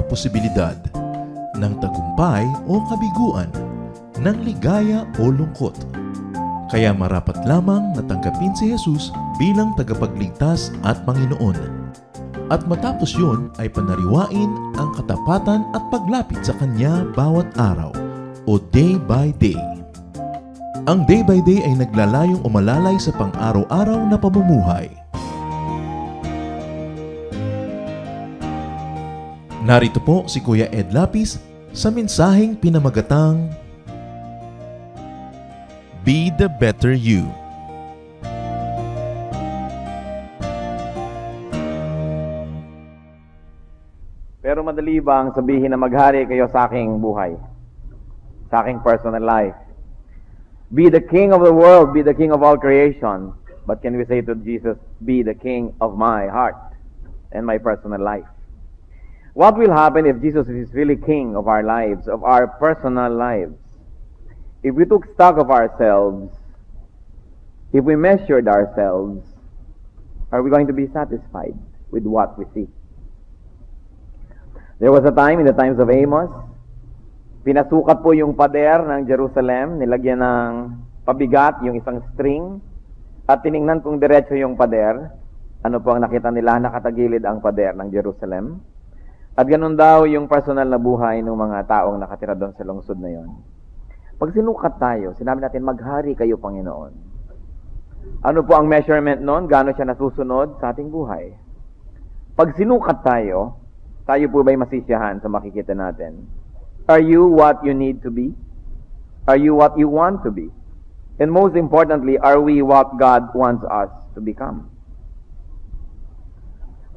posibilidad ng tagumpay o kabiguan, ng ligaya o lungkot. Kaya marapat lamang na tanggapin si Jesus bilang tagapagligtas at Panginoon. At matapos yun ay panariwain ang katapatan at paglapit sa Kanya bawat araw o day by day. Ang day by day ay naglalayong umalalay sa pang-araw-araw na pamumuhay. Narito po si Kuya Ed Lapis sa mensaheng pinamagatang Be the Better You. Pero madali bang sabihin na maghari kayo sa aking buhay? Sa aking personal life? Be the king of the world, be the king of all creation. But can we say to Jesus, be the king of my heart and my personal life? What will happen if Jesus is really king of our lives, of our personal lives? If we took stock of ourselves, if we measured ourselves, are we going to be satisfied with what we see? There was a time, in the times of Amos, pinasukat po yung pader ng Jerusalem, nilagyan ng pabigat yung isang string, at tiningnan kung diretso yung pader. Ano po ang nakita nila? Nakatagilid ang pader ng Jerusalem. At ganun daw yung personal na buhay ng mga taong nakatira doon sa lungsod na yon. Pag sinukat tayo, sinabi natin, maghari kayo, Panginoon. Ano po ang measurement noon? Gaano siya nasusunod sa ating buhay? Pag sinukat tayo po ba'y masisiyahan sa makikita natin? Are you what you need to be? Are you what you want to be? And most importantly, are we what God wants us to become?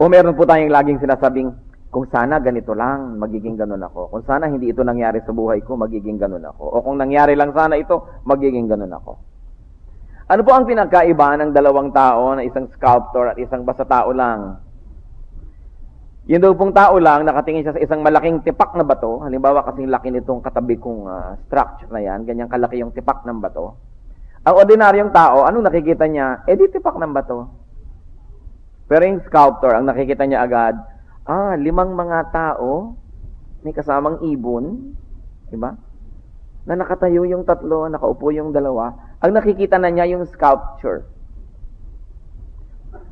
O meron po tayong laging sinasabing, kung sana ganito lang, magiging ganun ako. Kung sana hindi ito nangyari sa buhay ko, magiging ganun ako. O kung nangyari lang sana ito, magiging ganun ako. Ano po ang pinagkaiba ng dalawang tao, na isang sculptor at isang basta tao lang? Yun daw pong tao lang, nakatingin siya sa isang malaking tipak na bato. Halimbawa, kasing laki nitong katabi kong structure na yan. Ganyang kalaki yung tipak ng bato. Ang ordinaryong tao, anong nakikita niya? Di tipak ng bato. Pero yung sculptor, ang nakikita niya agad, 5 mga tao, may kasamang ibon, diba? Na nakatayo yung 3, nakaupo yung 2. Ang nakikita na niya yung sculpture.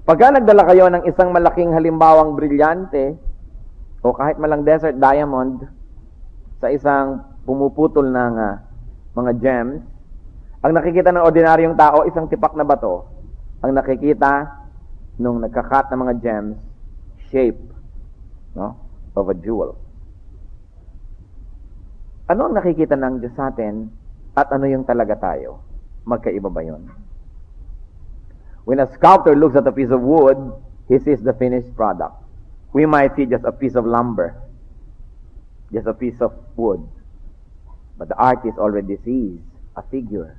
Pagka nagdala kayo ng isang malaking halimbawang brilyante, o kahit malang desert diamond, sa isang pumuputol ng mga gems, ang nakikita ng ordinaryong tao, isang tipak na bato. Ang nakikita nung nagkakat ng mga gems, shape, of a jewel. Ano ang nakikita ng Diyos sa atin at ano yung talaga tayo? Magkaiba ba yun? When a sculptor looks at a piece of wood, he sees the finished product. We might see just a piece of lumber, just a piece of wood. But the artist already sees a figure,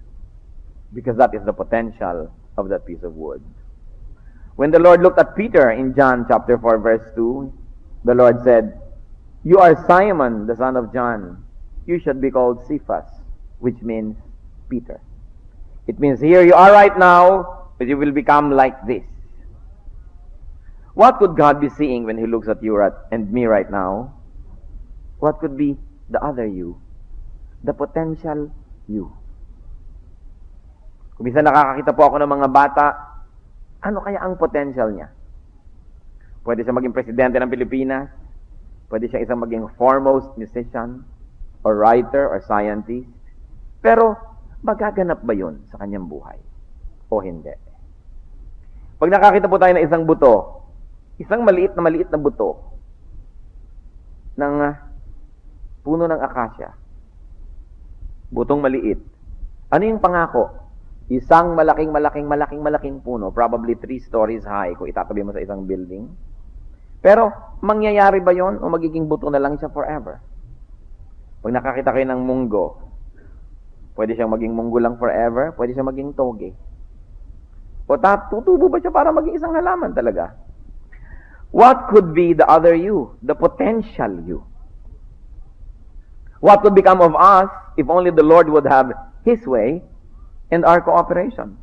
because that is the potential of that piece of wood. When the Lord looked at Peter in John chapter 4 verse 2, the Lord said, "You are Simon, the son of John. You should be called Cephas," which means Peter. It means here you are right now, but you will become like this. What could God be seeing when He looks at you and me right now? What could be the other you? The potential you. Kung minsan nakakakita po ako ng mga bata, ano kaya ang potential niya? Pwede siya maging presidente ng Pilipinas, pwede siya isang maging foremost musician, or writer, or scientist. Pero, magaganap ba yun sa kanyang buhay? O hindi? Pag nakakita po tayo ng isang buto, isang maliit na buto ng puno ng akasya, butong maliit, ano yung pangako? Isang malaking puno, probably 3 stories high kung itatabi mo sa isang building. Pero, mangyayari ba yon o magiging buto na lang siya forever? Pag nakakita kayo ng munggo, pwede siyang maging munggo lang forever, pwede siyang maging toge. O tutubo ba siya para maging isang halaman talaga? What could be the other you? The potential you? What would become of us if only the Lord would have His way and our cooperation?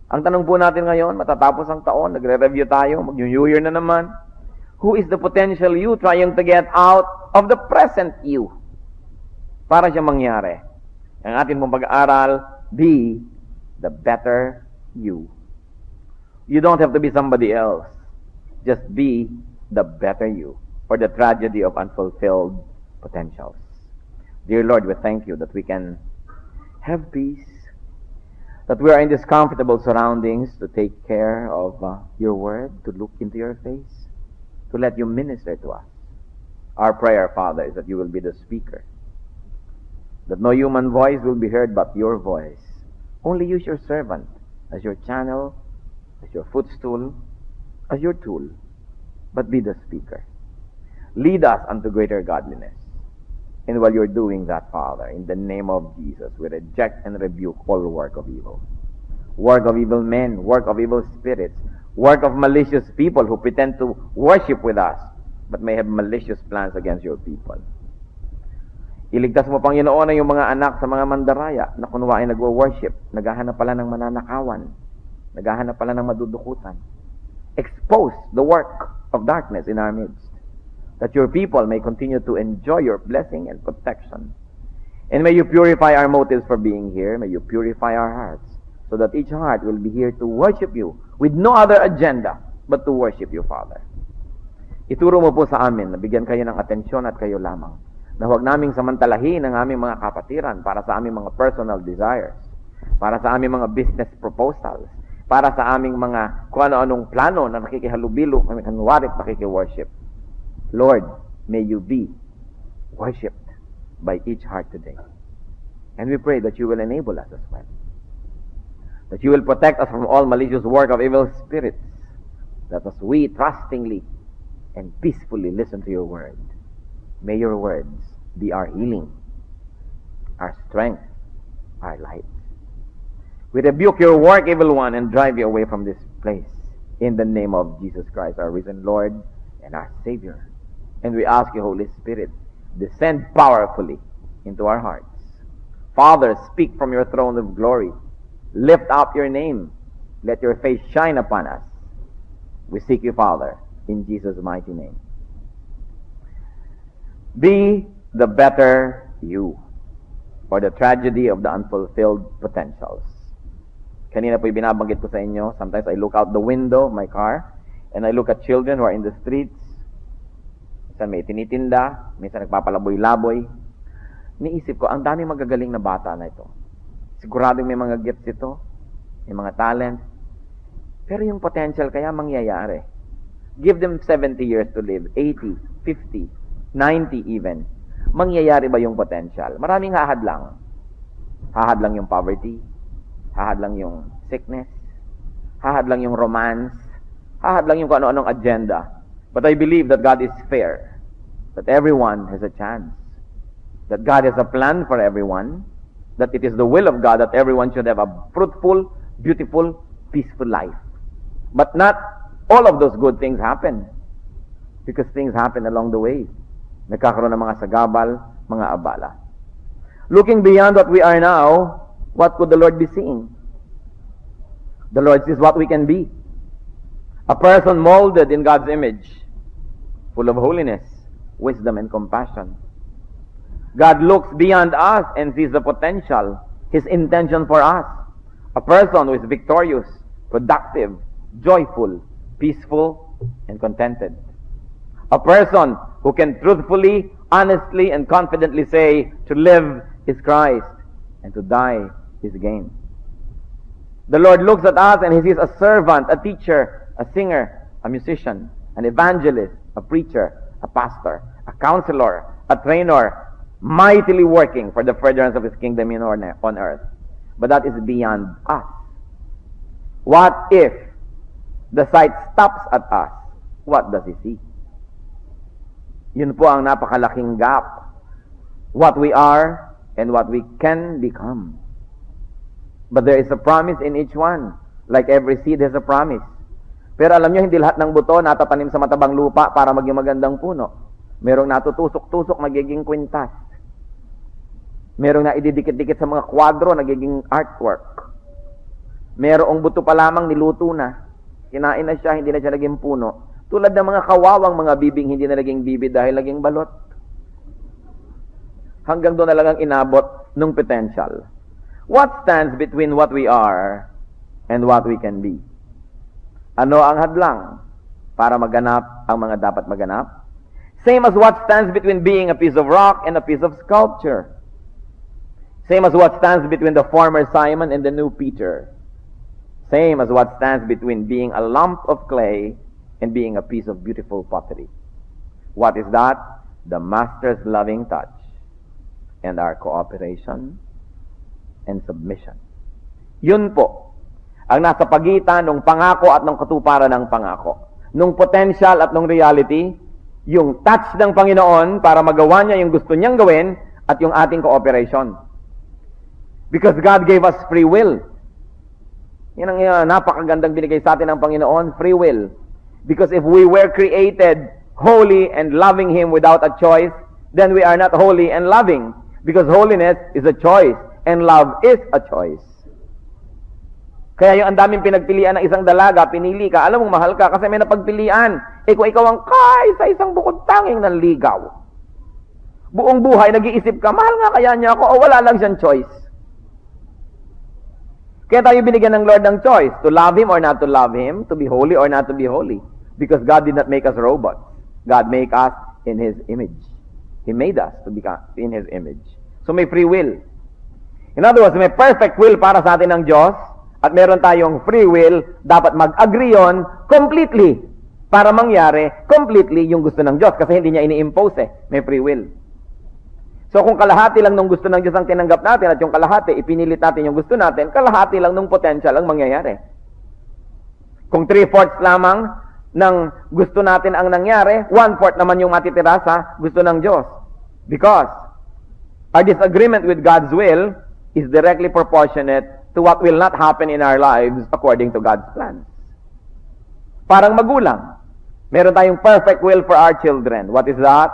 Ang tanong po natin ngayon, matatapos ang taon, nagre-review tayo, mag-New Year na naman. Who is the potential you trying to get out of the present you? Para siya mangyari. Ang atin mong pag-aaral, be the better you. You don't have to be somebody else. Just be the better you, or the tragedy of unfulfilled potentials. Dear Lord, we thank you that we can have peace, that we are in these comfortable surroundings to take care of your word, to look into your face, to let you minister to us. Our prayer, Father, is that you will be the speaker, that no human voice will be heard but your voice. Only use your servant as your channel, as your footstool, as your tool, but be the speaker. Lead us unto greater godliness. And while you're doing that, Father, in the name of Jesus, we reject and rebuke all work of evil. Work of evil men, work of evil spirits, work of malicious people who pretend to worship with us, but may have malicious plans against your people. Iligtas mo, Panginoon, na yung mga anak sa mga mandaraya na kunwa ay nagwo-worship, naghahanap pala ng mananakawan, naghahanap pala ng madudukutan. Expose the work of darkness in our midst, that your people may continue to enjoy your blessing and protection. And may you purify our motives for being here. May you purify our hearts, so that each heart will be here to worship you with no other agenda but to worship you, Father. Ituro mo po sa amin na bigyan kayo ng atensyon at kayo lamang, na huwag naming samantalahin ang aming mga kapatiran para sa aming mga personal desires, para sa aming mga business proposals, para sa aming mga kung ano-anong plano na nakikihalubilo, kanwarit nakikiworship. Lord, may you be worshipped by each heart today. And we pray that you will enable us as well, that you will protect us from all malicious work of evil spirits, that as we trustingly and peacefully listen to your word, may your words be our healing, our strength, our light. We rebuke your work, evil one, and drive you away from this place. In the name of Jesus Christ, our risen Lord and our Savior. And we ask you, Holy Spirit, descend powerfully into our hearts. Father, speak from your throne of glory. Lift up your name. Let your face shine upon us. We seek you, Father, in Jesus' mighty name. Be the better you, or the tragedy of the unfulfilled potentials. Kanina po'y binabanggit ko sa inyo, sometimes I look out the window of my car, and I look at children who are in the streets. Minsan may tinitinda, minsan nagpapalaboy-laboy. Niisip ko, ang dami magagaling na bata na ito. Siguradong may mga gifts ito, may mga talent. Pero yung potential kaya mangyayari. Give them 70 years to live, 80, 50, 90 even. Mangyayari ba yung potential? Maraming hahad lang. Hahad lang yung poverty. Hahad lang yung sickness. Hahad lang yung romance. Hahad lang yung kung ano-anong agenda. But I believe that God is fair. That everyone has a chance. That God has a plan for everyone. That it is the will of God that everyone should have a fruitful, beautiful, peaceful life. But not all of those good things happen. Because things happen along the way. Nagkakaroon ng mga sagabal, mga abala. Looking beyond what we are now, what could the Lord be seeing? The Lord sees what we can be. A person molded in God's image, full of holiness, wisdom, and compassion. God looks beyond us and sees the potential, His intention for us. A person who is victorious, productive, joyful, peaceful, and contented. A person who can truthfully, honestly, and confidently say, to live is Christ, and to die is gain. The Lord looks at us and He sees a servant, a teacher, a singer, a musician, an evangelist, a preacher, a pastor, a counselor, a trainer, mightily working for the furtherance of His kingdom on earth. But that is beyond us. What if the sight stops at us? What does He see? Yun po ang napakalaking gap. What we are and what we can become. But there is a promise in each one. Like every seed has a promise. Pero alam nyo, hindi lahat ng buto natatanim sa matabang lupa para maging magandang puno. Merong natutusok-tusok, magiging kwintas. Merong na ididikit-dikit sa mga kwadro, nagiging artwork. Merong buto pa lamang niluto na. Kinain na siya, hindi na siya naging puno. Tulad ng mga kawawang mga bibing hindi na naging bibi dahil naging balot. Hanggang doon na lang ang inabot ng potential. What stands between what we are and what we can be? Ano ang hadlang para maganap ang mga dapat maganap? Same as what stands between being a piece of rock and a piece of sculpture. Same as what stands between the former Simon and the new Peter. Same as what stands between being a lump of clay and being a piece of beautiful pottery. What is that? The Master's loving touch and our cooperation and submission. Yun po ang nasa pagitan ng pangako at ng katuparan ng pangako. Nung potential at nung reality, yung touch ng Panginoon para magawa niya yung gusto niyang gawin at yung ating cooperation. Because God gave us free will. Yan ang napakagandang binigay sa atin ng Panginoon, free will. Because if we were created holy and loving Him without a choice, then we are not holy and loving. Because holiness is a choice and love is a choice. Kaya yung ang daming pinagpilian ng isang dalaga, pinili ka, alam mong mahal ka kasi may napagpilian. Kung ikaw ang sa isang bukod tanging nanligaw. Buong buhay, nag-iisip ka, mahal nga kaya niya ako o wala lang siyang choice. Kaya tayo binigyan ng Lord ng choice, to love Him or not to love Him, to be holy or not to be holy. Because God did not make us robots. God made us in His image. He made us to become in His image. So may free will. In other words, may perfect will para sa atin ng Diyos, at meron tayong free will, dapat mag-agree yon completely para mangyari completely yung gusto ng Diyos kasi hindi niya ini-impose may free will. So kung kalahati lang ng gusto ng Diyos ang tinanggap natin at yung kalahati, ipinilit natin yung gusto natin, kalahati lang ng potential ang mangyayari. Kung 3/4 lamang ng gusto natin ang nangyari, 1/4 naman yung matitira sa gusto ng Diyos. Because our disagreement with God's will is directly proportionate to what will not happen in our lives according to God's plans. Parang magulang. Meron tayong perfect will for our children. What is that?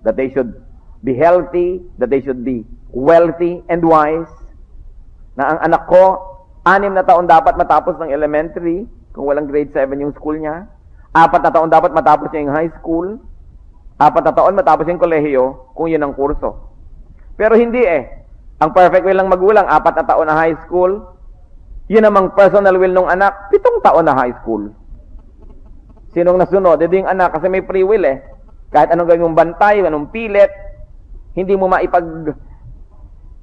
That they should be healthy, that they should be wealthy and wise. Na ang anak ko, 6 na taon dapat matapos ng elementary, kung walang grade 7 yung school niya. 4 na taon dapat matapos niya yung high school. 4 na taon matapos yung kolehiyo, kung yun ang kurso. Pero hindi Ang perfect will ng magulang, 4 na taon na high school. Yun namang personal will ng anak, 7 taon na high school. Sinong nasunod? Hindi yung anak, kasi may free will Kahit anong gawin mong bantay, anong pilit, hindi mo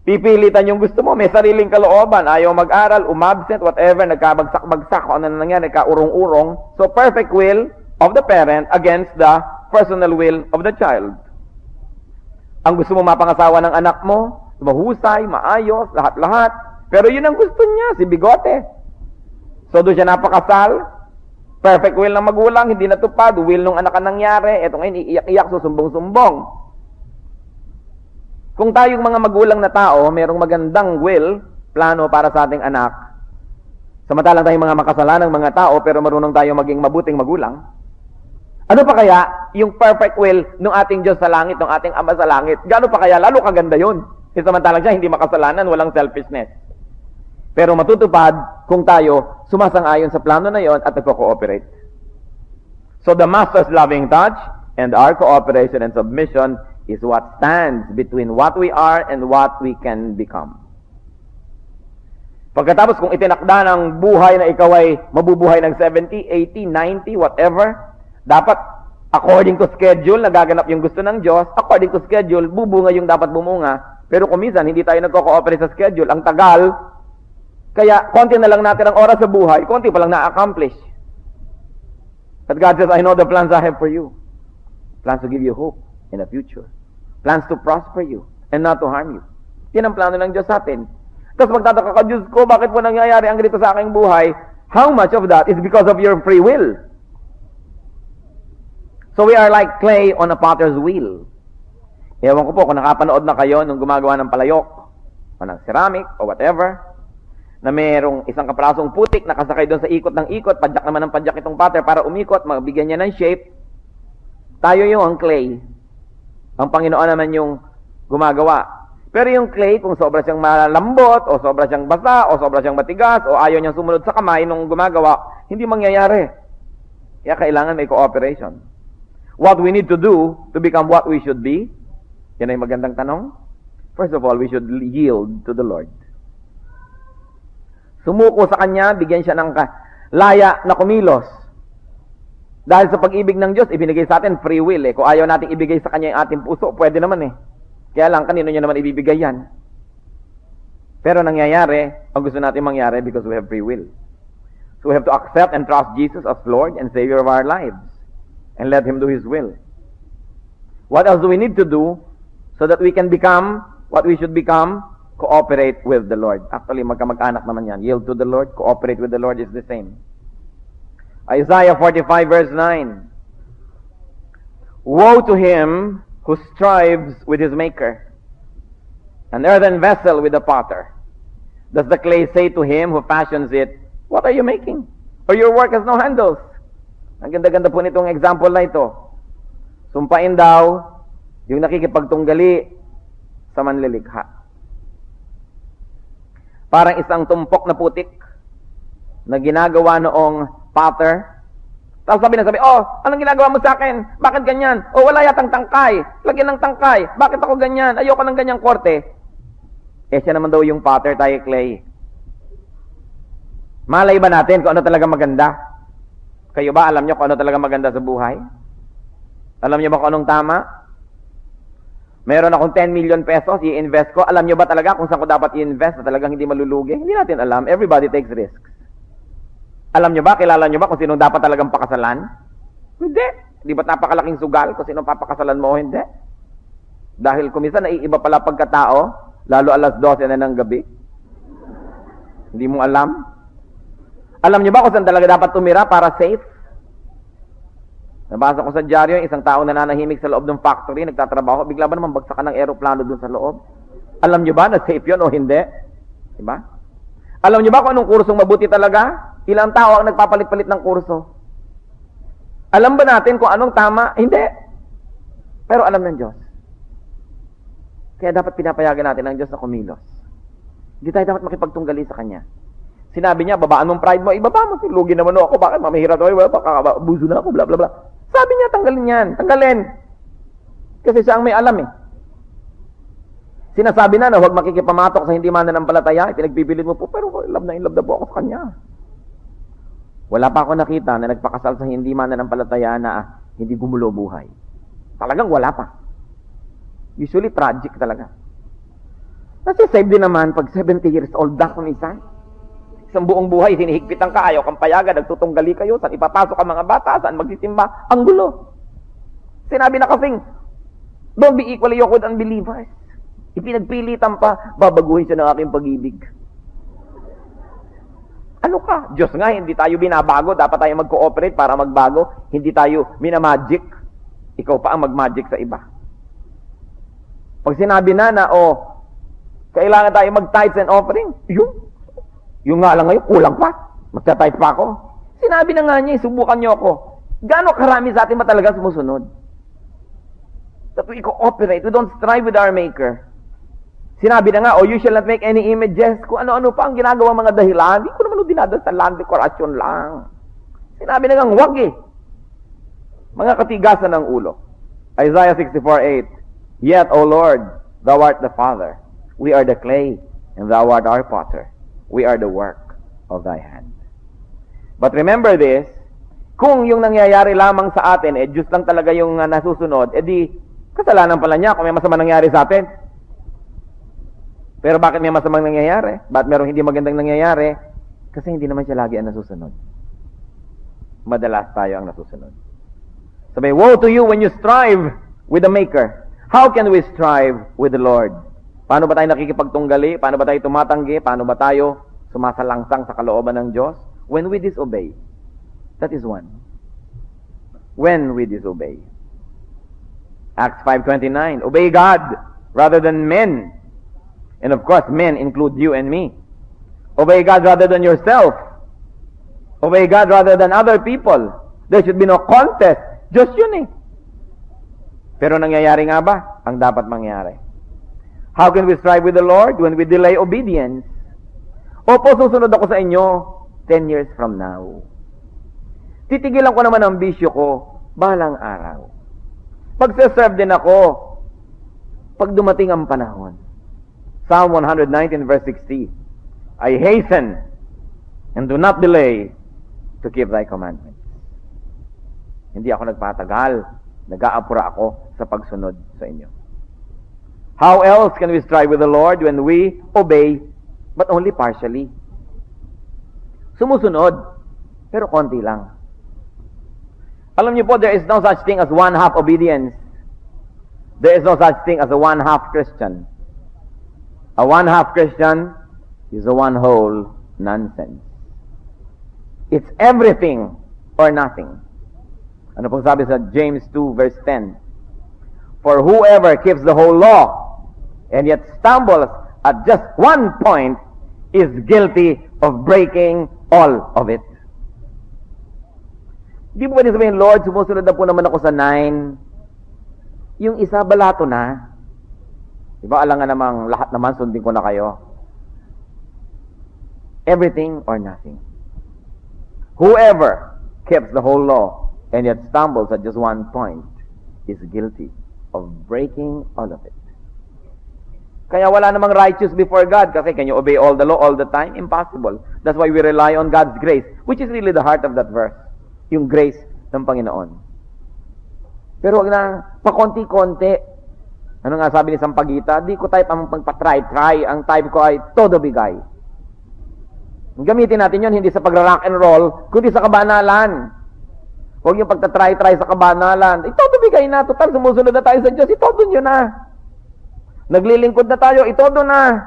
pipilitan yung gusto mo. May sariling kalooban. Ayaw mag-aral, umabsent, whatever, nagkabagsak-bagsak, kung ano na nangyari, nagkaurong-urong. So, perfect will of the parent against the personal will of the child. Ang gusto mo mapangasawa ng anak mo, mahusay, maayos, lahat-lahat. Pero yun ang gusto niya, si bigote. So, doon siya napakasal. Perfect will ng magulang, hindi natupad. Will ng anak ang nangyari. Eto ngayon, iiyak-iyak, susumbong-sumbong. Kung tayong mga magulang na tao, mayroong magandang will, plano para sa ating anak, samantalang tayong mga makasalanang mga tao, pero marunong tayo maging mabuting magulang, ano pa kaya yung perfect will ng ating Diyos sa langit, ng ating Ama sa langit? Gano'n pa kaya? Lalo kaganda yun. Samantalang siya, hindi makasalanan, walang selfishness. Pero matutupad kung tayo sumasang-ayon sa plano na yon at nagko-cooperate. So the Master's loving touch and our cooperation and submission is what stands between what we are and what we can become. Pagkatapos kung itinakda ng buhay na ikaw ay mabubuhay ng 70, 80, 90, whatever, dapat according to schedule, nagaganap yung gusto ng Diyos, according to schedule, bubunga yung dapat bumunga. Pero kung minsan, hindi tayo nagko-cooperate sa schedule, ang tagal, kaya konti na lang natin ang oras sa buhay, konti pa lang na-accomplish. But God says, I know the plans I have for you. Plans to give you hope in the future. Plans to prosper you and not to harm you. Yan ang plano ng Diyos sa atin. Tapos magtataka ka, Diyos ko, bakit po nangyayari ang ganito sa aking buhay? How much of that is because of your free will? So we are like clay on a potter's wheel. Ewan ko po kung nakapanood na kayo nung gumagawa ng palayok o ng ceramic o whatever, na mayroong isang kaprasong putik nakasakay doon sa ikot ng ikot, padyak naman ng padyak itong potter para umikot, mabigyan niya ng shape. Tayo yung ang clay. Ang Panginoon naman yung gumagawa. Pero yung clay, kung sobra siyang malambot, o sobra siyang basa, o sobra siyang matigas, o ayaw niyang sumunod sa kamay nung gumagawa, hindi mangyayari. Kaya kailangan may cooperation. What we need to do to become what we should be, yan ay magandang tanong. First of all, we should yield to the Lord. Sumuko sa Kanya, bigyan siya ng laya na kumilos. Dahil sa pag-ibig ng Diyos, ibinigay sa atin free will. Kung ayaw nating ibigay sa Kanya yung ating puso, pwede naman Kaya lang, kanino niya naman ibibigay yan? Pero nangyayari, ang gusto natin mangyari because we have free will. So we have to accept and trust Jesus as Lord and Savior of our lives. And let Him do His will. What else do we need to do so that we can become what we should become? Cooperate with the Lord. Actually, magkamag-anak naman yan. Yield to the Lord, cooperate with the Lord is the same. Isaiah 45 verse 9. Woe to him who strives with his maker, an earthen vessel with a potter. Does the clay say to him who fashions it, what are you making? For your work has no handles. Ang ganda-ganda po nitong example na ito. Sumpain daw yung nakikipagtunggali sa manlilikha. Parang isang tumpok na putik na ginagawa noong potter. Tapos sabi, anong ginagawa mo sa akin? Bakit ganyan? Wala yatang tangkay. Lagyan ng tangkay. Bakit ako ganyan? Ayoko ng ganyang korte. Siya naman daw yung potter, tayo clay. Malay ba natin kung ano talaga maganda? Kayo ba, alam nyo kung ano talaga maganda sa buhay? Alam nyo ba kung anong tama? Meron akong 10 million pesos, i-invest ko. Alam nyo ba talaga kung saan ko dapat i-invest na talagang hindi malulugi? Hindi natin alam. Everybody takes risks. Alam nyo ba, kilala nyo ba kung sinong dapat talagang pakasalan? Hindi. Di ba't napakalaking sugal kung sinong papakasalan mo o hindi? Dahil kuminsan naiiba pala pagkatao, lalo alas 12 na ng gabi. Hindi mo alam. Alam nyo ba kung saan talaga dapat tumira para safe? Nabasa ko sa dyaryo, isang tao na nanahimik sa loob ng factory, nagtatrabaho, bigla ba naman bagsakan ng aeroplano dun sa loob? Alam nyo ba na safe yun o hindi? Diba? Alam nyo ba kung anong kursong mabuti talaga? Ilang tao ang nagpapalit-palit ng kurso? Alam ba natin kung anong tama? Hindi. Pero alam ng Diyos. Kaya dapat pinapayagan natin ang Diyos na kumilos. Hindi tayo dapat makipagtunggali sa Kanya. Sinabi niya, babaan mong pride mo, ibaba mo, lugi naman ako, bakit mamahirap ako, baka abuso na ako, bla bla bla. Sabi niya, tanggalin yan, tanggalin. Kasi siya ang may alam Sinasabi na huwag makikipamatok sa hindi mananampalataya, pinagpipilit mo po, pero in love na po ako sa Kanya. Wala pa ako nakita na nagpakasal sa hindi mananampalataya na hindi gumulo buhay. Talagang wala pa. Usually tragic talaga. Kasi save din naman pag 70 years old na kung isa. Isang buong buhay, hinihigpitan ka, ayaw kang payagan, nagtutunggali kayo, saan ipapasok ang mga bata, saan magsisimba, ang gulo. Sinabi na kasing, don't be equally yoked with unbelievers. Ipinagpilitan pa, babaguhin siya ng aking pag-ibig. Ano ka? Diyos nga, hindi tayo binabago, dapat tayo mag-cooperate para magbago, hindi tayo minamagic. Ikaw pa ang mag-magic sa iba. Pag sinabi na, kailangan tayo mag-tithes and offering, yung nga lang ngayon, kulang pa. Magta-type pa ako. Sinabi na nga niya, subukan niyo ako. Gaano karami sa atin ba talaga sumusunod? That we cooperate, we don't strive with our Maker. Sinabi na nga, you shall not make any images. Kung ano-ano pa ang ginagawa mga dahilan, hindi ko naman dinadasalan, dekorasyon lang. Sinabi na nga, wag Mga katigasan ng ulo. Isaiah 64:8. Yet, O Lord, Thou art the Father. We are the clay, and Thou art our potter. We are the work of Thy hand. But remember this, kung yung nangyayari lamang sa atin, Diyos lang talaga yung nasusunod, di, kasalanan pala niya kung may masamang nangyayari sa atin. Pero bakit may masamang nangyayari? Bakit merong hindi magandang nangyayari? Kasi hindi naman siya lagi ang nasusunod. Madalas tayo ang nasusunod. Sabi, woe to you when you strive with the Maker. How can we strive with the Lord? Paano ba tayo nakikipagtunggali? Paano ba tayo tumatanggi? Paano ba tayo sumasalangsang sa kalooban ng Diyos? When we disobey. That is one. When we disobey. Acts 5:29. Obey God rather than men. And of course, men include you and me. Obey God rather than yourself. Obey God rather than other people. There should be no contest. Just yun Pero nangyayari nga ba? Ang dapat mangyari. How can we strive with the Lord when we delay obedience? Opo, susunod ako sa inyo 10 years from now. Titigilan ko naman ang bisyo ko, balang araw. Pagsaserve din ako, pag dumating ang panahon. Psalm 119 verse 60, I hasten and do not delay to keep thy commandments. Hindi ako nagpatagal, nag-aapura ako sa pagsunod sa inyo. How else can we strive with the Lord when we obey, but only partially? Sumusunod, pero konti lang. Alam niyo po, there is no such thing as one-half obedience. There is no such thing as a one-half Christian. A one-half Christian is a one-whole nonsense. It's everything or nothing. Ano pong sabi sa James 2 verse 10? For whoever keeps the whole law and yet stumbles at just one point is guilty of breaking all of it. Di mo pwede sabihin, Lord, sumusunod na po naman ako sa 9. Yung isa, balato na. Diba, alangan namang lahat naman, sundin ko na kayo. Everything or nothing. Whoever keeps the whole law and yet stumbles at just one point is guilty of breaking all of it. Kaya wala namang righteous before God kasi can you obey all the law all the time? Impossible. That's why we rely on God's grace, which is really the heart of that verse. Yung grace ng Panginoon. Pero wag na, pakonti-konti. Ano nga sabi ni Sampaguita? Di ko type ang pagpatry. Ang type ko ay todo bigay. Gamitin natin yon hindi sa pagra-rock and roll, kundi sa kabanalan. Huwag yung pagtatry sa kabanalan. Todo bigay na. Total, sumusunod na tayo sa Diyos. Itodo nyo na. Naglilingkod na tayo. Itodo na.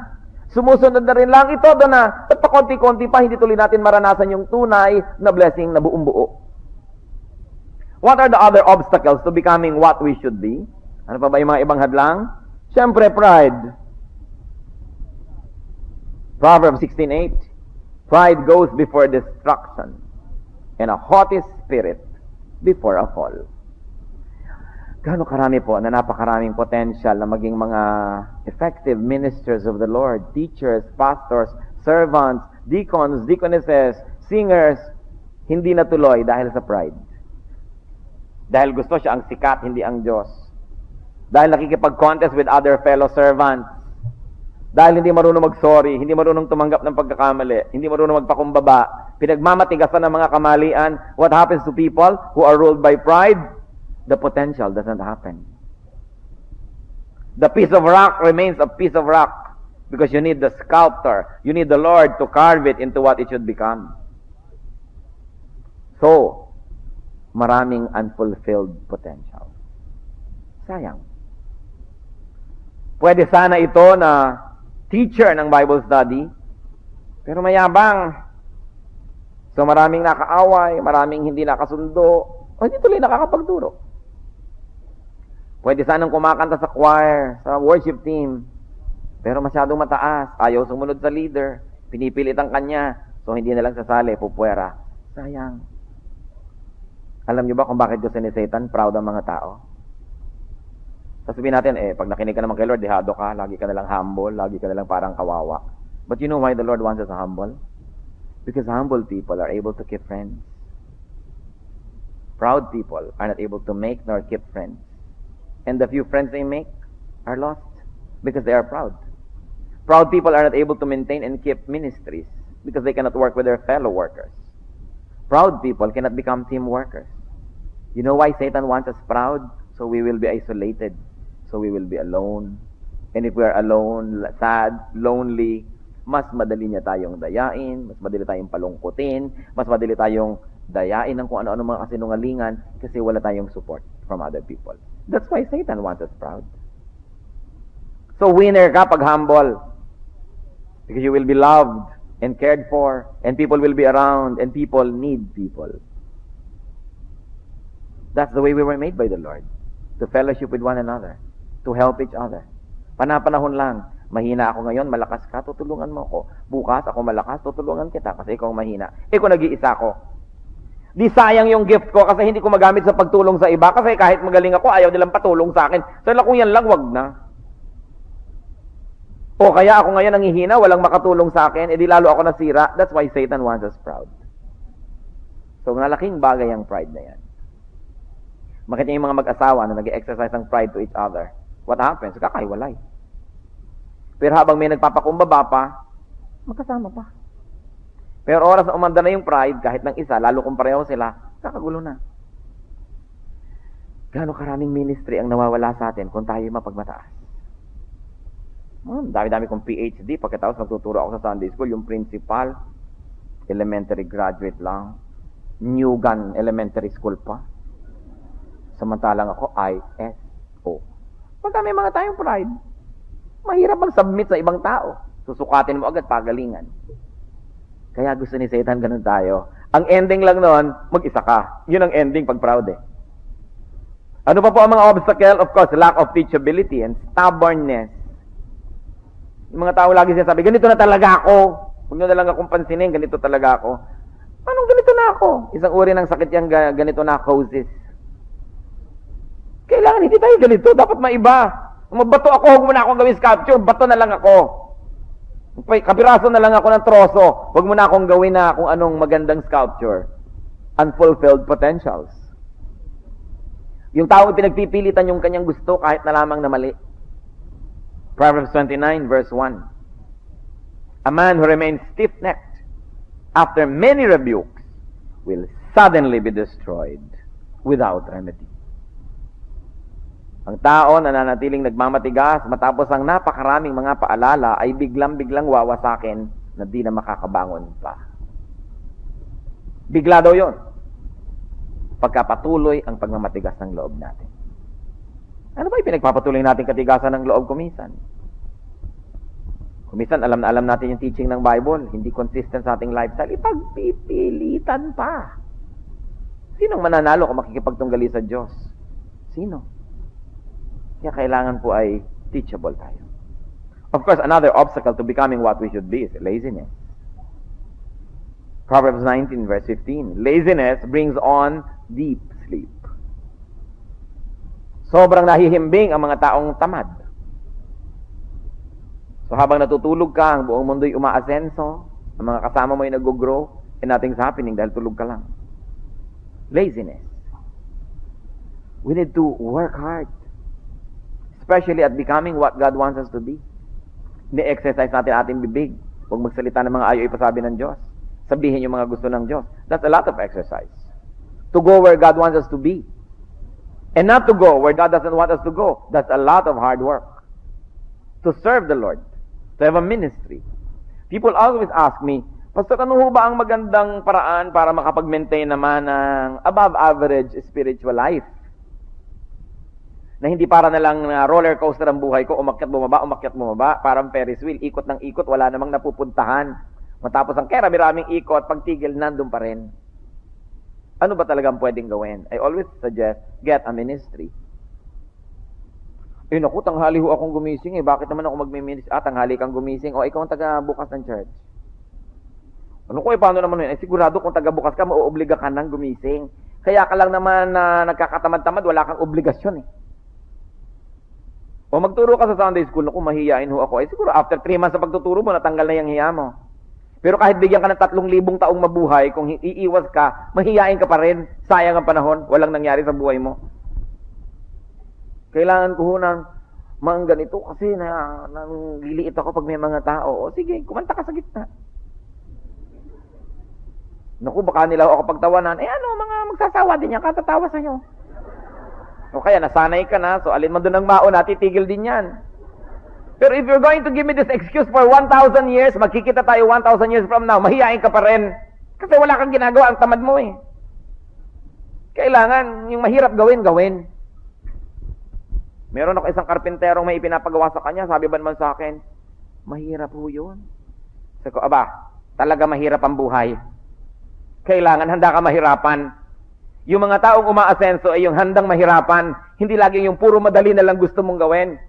Sumusunod na rin lang. Itodo na. At pakonti-konti pa, hindi tuloy natin maranasan yung tunay na blessing na buong buo. What are the other obstacles to becoming what we should be? Ano pa ba yung mga ibang hadlang? Siyempre, pride. Proverbs 16:8. Pride goes before destruction, and a haughty spirit before a fall. Gaano karami po na napakaraming potential na maging mga effective ministers of the Lord, teachers, pastors, servants, deacons, deaconesses, singers, hindi natuloy dahil sa pride. Dahil gusto siya ang sikat, hindi ang Diyos. Dahil nakikipag-contest with other fellow servants. Dahil hindi marunong mag-sorry, hindi marunong tumanggap ng pagkakamali, hindi marunong magpakumbaba, pinagmamatigasan ng mga kamalian. What happens to people who are ruled by pride? The potential doesn't happen. The piece of rock remains a piece of rock because you need the sculptor, you need the Lord to carve it into what it should become. So, maraming unfulfilled potential. Sayang. Pwede sana ito na teacher ng Bible study, pero mayabang. So maraming nakaaway, maraming hindi nakasundo, o hindi tuloy nakakapagturo. Pwede sanang kumakanta sa choir, sa worship team, pero masyadong mataas, ayaw sumunod sa leader, pinipilit ang kanya, so hindi na lang sasali, pupwera. Sayang. Alam niyo ba kung bakit gusto ni Satan? Proud ang mga tao. Sasabihin natin, pag nakinig ka naman kay Lord, dehado ka, lagi ka nalang humble, lagi ka nalang parang kawawa. But you know why the Lord wants us humble? Because humble people are able to keep friends. Proud people are not able to make nor keep friends. And the few friends they make are lost because they are proud. Proud people are not able to maintain and keep ministries because they cannot work with their fellow workers. Proud people cannot become team workers. You know why Satan wants us proud? So we will be isolated. So we will be alone. And if we are alone, sad, lonely, mas madali niya tayong dayain, mas madali tayong palungkutin, mas madali tayong dayain ng kung ano-ano mga kasinungalingan kasi wala tayong support from other people. That's why Satan wants us proud. So winner ka pag humble. Because you will be loved and cared for, and people will be around, and people need people. That's the way we were made by the Lord. To fellowship with one another. To help each other. Panapanahon lang. Mahina ako ngayon, malakas ka, tutulungan mo ako. Bukas ako malakas, tutulungan kita kasi ikaw mahina. Kung nag-iisa ko. Di sayang yung gift ko kasi hindi ko magamit sa pagtulong sa iba kasi kahit magaling ako, ayaw nilang patulong sa akin. So kung yan lang, wag na. O kaya ako ngayon nanghihina, walang makatulong sa akin, edi lalo ako nasira. That's why Satan wants us proud. So, malaking bagay ang pride na yan. Makita niyo yung mga mag-asawa na nag-exercise ng pride to each other. What happens? Kakahiwalay. Pero habang may nagpapakumbaba pa, magkasama pa. Pero oras na umanda na yung pride, kahit ng isa, lalo kung pareho sila, kakagulo na. Gaano karaming ministry ang nawawala sa atin kung tayo mapagmataas. Dami-dami kong PhD, pagkatapos magtuturo ako sa Sunday School, yung principal, elementary graduate lang, New Gun Elementary School pa. Samantalang ako, ISO. Pagka may mga tayong pride, mahirap mag-submit sa ibang tao. Susukatin mo agad, pagalingan. Kaya gusto ni Satan, ganun tayo. Ang ending lang noon, mag-isa ka. Yun ang ending pag proud eh. Ano pa po ang mga obstacle? Of course, lack of teachability and stubbornness. Yung mga tao lagi sinasabi, ganito na talaga ako. Huwag nyo na lang akong pansinin, ganito talaga ako. Anong ganito na ako? Isang uri ng sakit yan, ganito na causes. Kailangan hindi tayo ganito, dapat maiba. Mabato ako, huwag mo na akong gawin sculpture, bato na lang ako. Kapiraso na lang ako ng troso, huwag mo na akong gawin na kung anong magandang sculpture. Unfulfilled potentials. Yung tao pinagpipilitan yung kanyang gusto kahit na lamang na mali. Proverbs 29 verse 1. A man who remains stiff-necked after many rebukes will suddenly be destroyed without remedy. Ang tao na nanatiling nagmamatigas matapos ang napakaraming mga paalala ay biglang-biglang wawasakin na di na makakabangon pa. Bigla daw yun. Pagkapatuloy ang pagmamatigas ng loob natin. Ano ba yung pinagpapatuloy natin katigasan ng loob kumisan? Kumisan, alam na alam natin yung teaching ng Bible, hindi consistent sa ating lifestyle, ipagpipilitan pa. Sinong mananalo kung makikipagtunggali sa Diyos? Sino? Kaya kailangan po ay teachable tayo. Of course, another obstacle to becoming what we should be is laziness. Proverbs 19 verse 15. Laziness brings on deep sleep. Sobrang nahihimbing ang mga taong tamad. So habang natutulog ka, ang buong mundo'y umaasenso, ang mga kasama mo'y nag-grow, and nothing's happening dahil tulog ka lang. Laziness. We need to work hard. Especially at becoming what God wants us to be. Ni-exercise natin ating bibig. Huwag magsalita ng mga ayaw ipasabi ng Diyos. Sabihin yung mga gusto ng Diyos. That's a lot of exercise. To go where God wants us to be. And not to go where God doesn't want us to go. That's a lot of hard work. To serve the Lord. To have a ministry. People always ask me, Pastor, ano ho ba ang magandang paraan para makapag-maintain naman ng above average spiritual life? Na hindi para na lang roller coaster ang buhay ko, umakyat bumaba, parang Ferris wheel, ikot ng ikot, wala namang napupuntahan. Matapos ang maraming ikot, pagtigil, nandun pa rin. Ano ba talagang pwedeng gawin? I always suggest, get a ministry. Naku, tanghali ho akong gumising bakit naman ako magmi-ministry? Tanghali kang gumising, ikaw ang taga-bukas ng church. Ano ko, paano naman yun? Sigurado kung taga-bukas ka, mauobliga ka nang gumising. Kaya ka lang naman na nagkakatamad-tamad, wala kang obligasyon O magturo ka sa Sunday School, naku, mahihiyain ho ako. Siguro after 3 months sa pagtuturo mo, natanggal na yung hiya mo. Pero kahit bigyan ka ng 3,000 taong mabuhay, kung iiwas ka, mahihiyain ka pa rin. Sayang ang panahon, walang nangyari sa buhay mo. Kailangan ko ho ng mga ganito kasi nangiliit ako pag may mga tao. Sige, kumanta ka sa gitna. Naku, baka nila ako pagtawanan. Mga magsasawa din yan, katatawa sa'yo. O kaya nasanay ka na, so alin man doon ang mauna, titigil din yan. Pero if you're going to give me this excuse for 1,000 years, magkikita tayo 1,000 years from now, mahihain ka pa rin. Kasi wala kang ginagawa, ang tamad mo Kailangan, yung mahirap gawin. Meron ako isang karpinterong may ipinapagawa sa kanya, sabi ba naman sa akin, mahirap ho yun. Sabi ko, talaga mahirap ang buhay. Kailangan, handa ka mahirapan. Yung mga taong umaasenso ay yung handang mahirapan, hindi lagi yung puro madali na lang gusto mong gawin.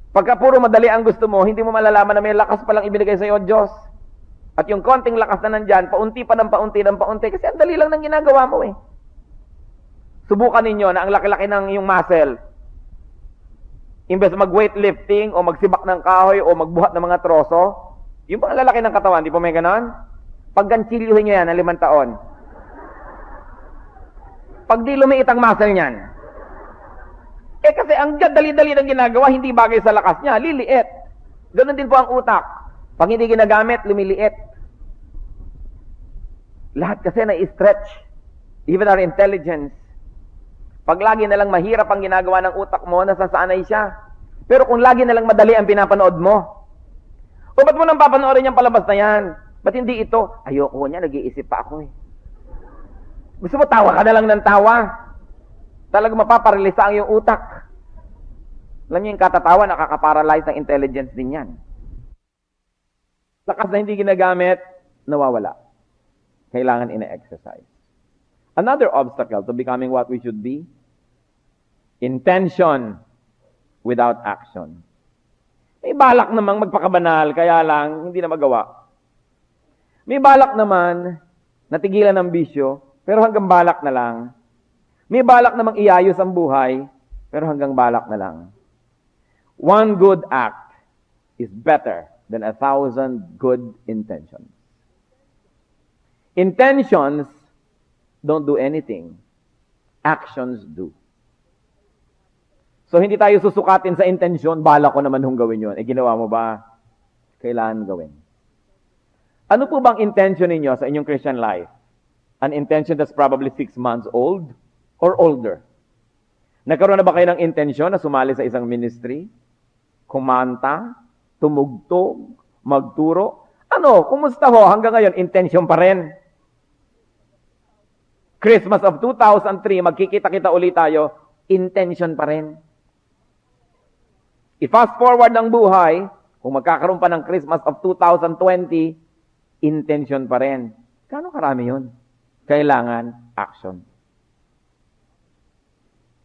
Pagka puro madali ang gusto mo, hindi mo malalaman na may lakas palang ibinigay sa iyo Diyos. At yung konting lakas na nandyan, paunti pa ng paunti, kasi ang dali lang ng ginagawa mo Subukan ninyo na ang laki-laki ng yung muscle. Imbes mag-weightlifting, o magsibak ng kahoy, o magbuhat ng mga troso, yung mga lalaki ng katawan, di po may ganon? Pag ganchilyuhin nyo yan ng 5 taon, pag di lumiit ang muscle niyan, kasi ang dali-dali ng ginagawa, hindi bagay sa lakas niya, liliit. Ganon din po ang utak. Pag hindi ginagamit, lumiliit. Lahat kasi na-stretch. Even our intelligence. Pag lagi na lang mahirap ang ginagawa ng utak mo, nasasanay siya. Pero kung lagi na lang madali ang pinapanood mo, o ba't mo nang papanoorin yung palabas na yan? Ba't hindi ito? Ayoko niya, nag-iisip pa ako eh. Gusto mo, tawa ka na lang ng tawa. Talaga mapaparalisa ang iyong utak. Alam niyo yung katatawa, nakakaparalyze ng intelligence din yan. Lakas na hindi ginagamit, nawawala. Kailangan ina-exercise. Another obstacle to becoming what we should be, intention without action. May balak namang magpakabanal, kaya lang hindi na magawa. May balak naman natigilan ng bisyo, pero hanggang balak na lang. May balak namang iayos ang buhay, pero hanggang balak na lang. One good act is better than 1,000 good intentions. Intentions don't do anything. Actions do. So, hindi tayo susukatin sa intensyon, bala ko naman hong gawin yun. Ginawa mo ba? Kailangan gawin. Ano po bang intention ninyo sa inyong Christian life? An intention that's probably 6 months old or older? Nagkaroon na ba kayo ng intensyon na sumali sa isang ministry? Kumanta? Tumugtog? Magturo? Ano? Kumusta ho? Hanggang ngayon, intensyon pa rin. Christmas of 2003, magkikita-kita ulit tayo, intention pa rin. I-fast forward ng buhay, kung magkakaroon pa ng Christmas of 2020, intention pa rin. Kano karami yun? Kailangan action.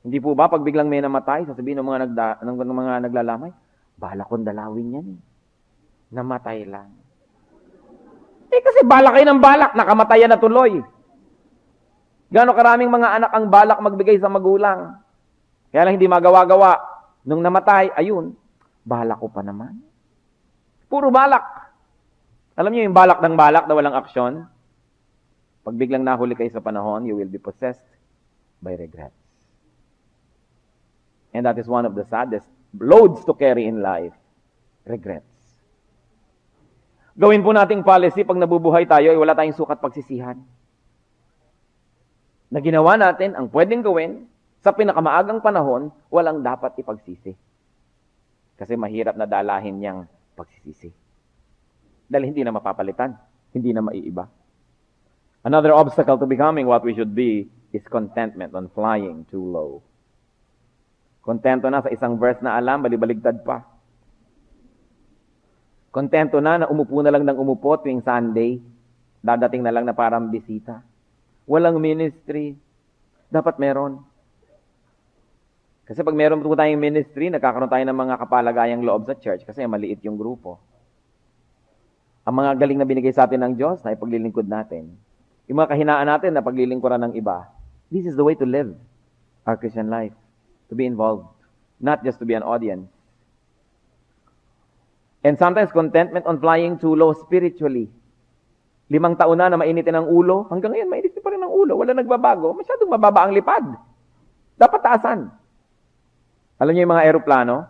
Hindi po ba, pag biglang may namatay, sasabihin ng mga naglalamay, bala kong dalawin yan. Namatay lang. Kasi balak kayo ng balak, nakamatayan na tuloy. Gano'ng karaming mga anak ang balak magbigay sa magulang. Kaya lang hindi magawa-gawa. Nung namatay, ayun, balak ko pa naman. Puro balak. Alam niyo yung balak ng balak na walang aksyon? Pag biglang nahuli kayo sa panahon, you will be possessed by regrets. And that is one of the saddest loads to carry in life. Regrets. Gawin po nating policy, pag nabubuhay tayo, wala tayong sukat pagsisihan. Na ginawa natin ang pwedeng gawin, sa pinakamaagang panahon, walang dapat ipagsisi. Kasi mahirap na dalahin niyang pagsisisi. Dahil hindi na mapapalitan, hindi na maiiba. Another obstacle to becoming what we should be is contentment on flying too low. Kontento na sa isang verse na alam, balibaligtad pa. Kontento na umupo na lang ng umupo tuwing Sunday, dadating na lang na parang bisita. Walang ministry. Dapat meron. Kasi pag meron po tayong ministry, nagkakaroon tayo ng mga kapalagayang loob sa church kasi maliit yung grupo. Ang mga galing na binigay sa atin ng Diyos na ipaglilingkod natin. Yung mga kahinaan natin na paglilingkuran ng iba. This is the way to live our Christian life. To be involved. Not just to be an audience. And sometimes contentment on flying too low spiritually. 5 taon na mainitin ang ulo. Hanggang ngayon, mainitin pa rin ang ulo. Wala nagbabago. Masyadong mababa ang lipad. Dapat taasan. Alam niyo yung mga eroplano?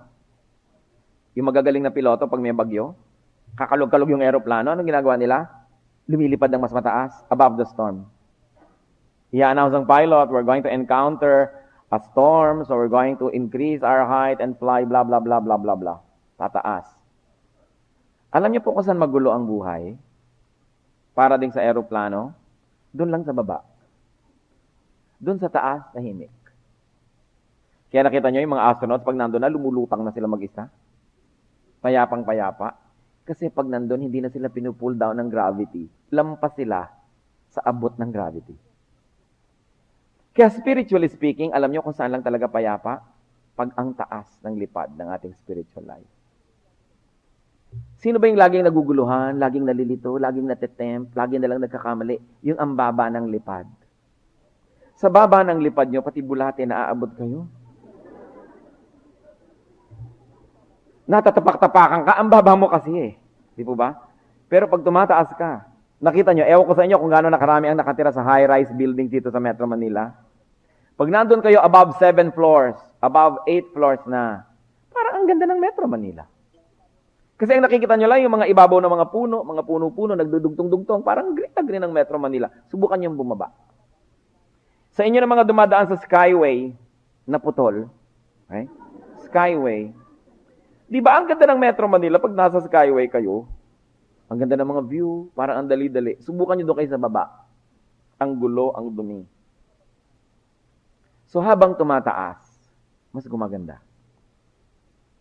Yung magagaling na piloto pag may bagyo? Kakalog-kalog yung eroplano. Anong ginagawa nila? Lumilipad ng mas mataas, above the storm. I-announce ang pilot, we're going to encounter a storm, so we're going to increase our height and fly, blah, blah, blah, blah, blah, blah. Tataas. Alam niyo po kung saan magulo ang buhay? Para din sa eroplano, doon lang sa baba. Doon sa taas, tahimik. Kaya nakita niyo yung mga astronauts, pag nandun na, lumulutang na sila mag-isa. Payapang-payapa. Kasi pag nandun, hindi na sila pinupull down ng gravity. Lampas sila sa abot ng gravity. Kaya spiritually speaking, alam niyo kung saan lang talaga payapa? Pag ang taas ng lipad ng ating spiritual life. Sino ba yung laging naguguluhan, laging nalilito, laging natetempt, laging na lang nagkakamali? Yung ang baba ng lipad. Sa baba ng lipad nyo, pati bulate, naaabot kayo. Natatapak-tapakan ka, ang baba mo kasi eh. Di po ba? Pero pag tumataas ka, Nakita nyo, ewan ko sa inyo kung gaano nakarami ang nakatira sa high-rise building dito sa Metro Manila. Pag nandun kayo above 7 floors, above 8 floors na, parang ang ganda ng Metro Manila. Kasi ang nakikita nyo lang yung mga ibabaw ng mga puno-puno, nagdudugtong-dugtong, parang green na green ng Metro Manila. Subukan nyo bumaba. Sa inyo na mga dumadaan sa Skyway na putol, okay? Skyway, di ba ang ganda ng Metro Manila pag nasa Skyway kayo? Ang ganda ng mga view, parang ang dali-dali. Subukan nyo doon kayo sa baba. Ang gulo, ang dumi. So habang tumataas, mas gumaganda.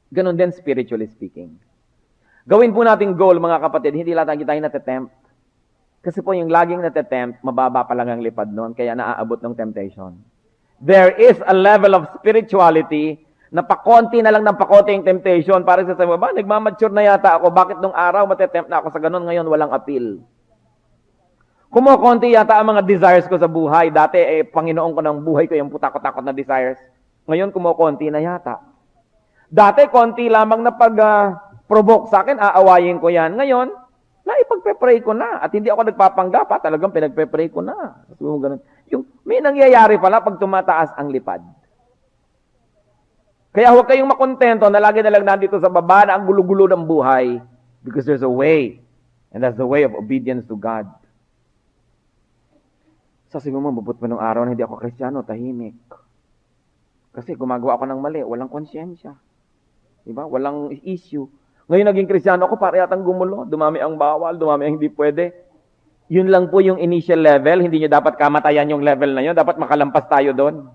Ganon din spiritually speaking. Gawin po nating goal, mga kapatid, hindi lahat tayo natatempt. Kasi po yung laging natatempt, mababa pa lang ang lipad noon, kaya naaabot ng temptation. There is a level of spirituality na pakonti na lang ng pakonti yung temptation para sa sabi, ba, nagmamature na yata ako, bakit nung araw matetempt na ako sa ganun, ngayon walang appeal. Kumukonti yata ang mga desires ko sa buhay. Dati, Panginoon ko ng buhay ko yung putakot-takot na desires. Ngayon, kumukonti na yata. Dati, konti lamang na pag-provoke sa akin, aawayin ko yan. Ngayon, naipagpe-pray ko na. At hindi ako nagpapanggap, talagang pinagpe-pray ko na. Yung, may nangyayari pala pag tumataas ang lipad. Kaya huwag kayong makontento na lagi na lang nandito sa baba na ang gulo-gulo ng buhay. Because there's a way. And that's the way of obedience to God. Sabi mo, mabut mo nung araw na hindi ako Kristiyano, tahimik. Kasi gumagawa ako ng mali, walang konsyensya. Diba? Walang issue. Ngayon naging Kristiyano ako, para yatang gumulo. Dumami ang bawal, dumami ang hindi pwede. Yun lang po yung initial level. Hindi nyo dapat kamatayan yung level na yun. Dapat makalampas tayo doon.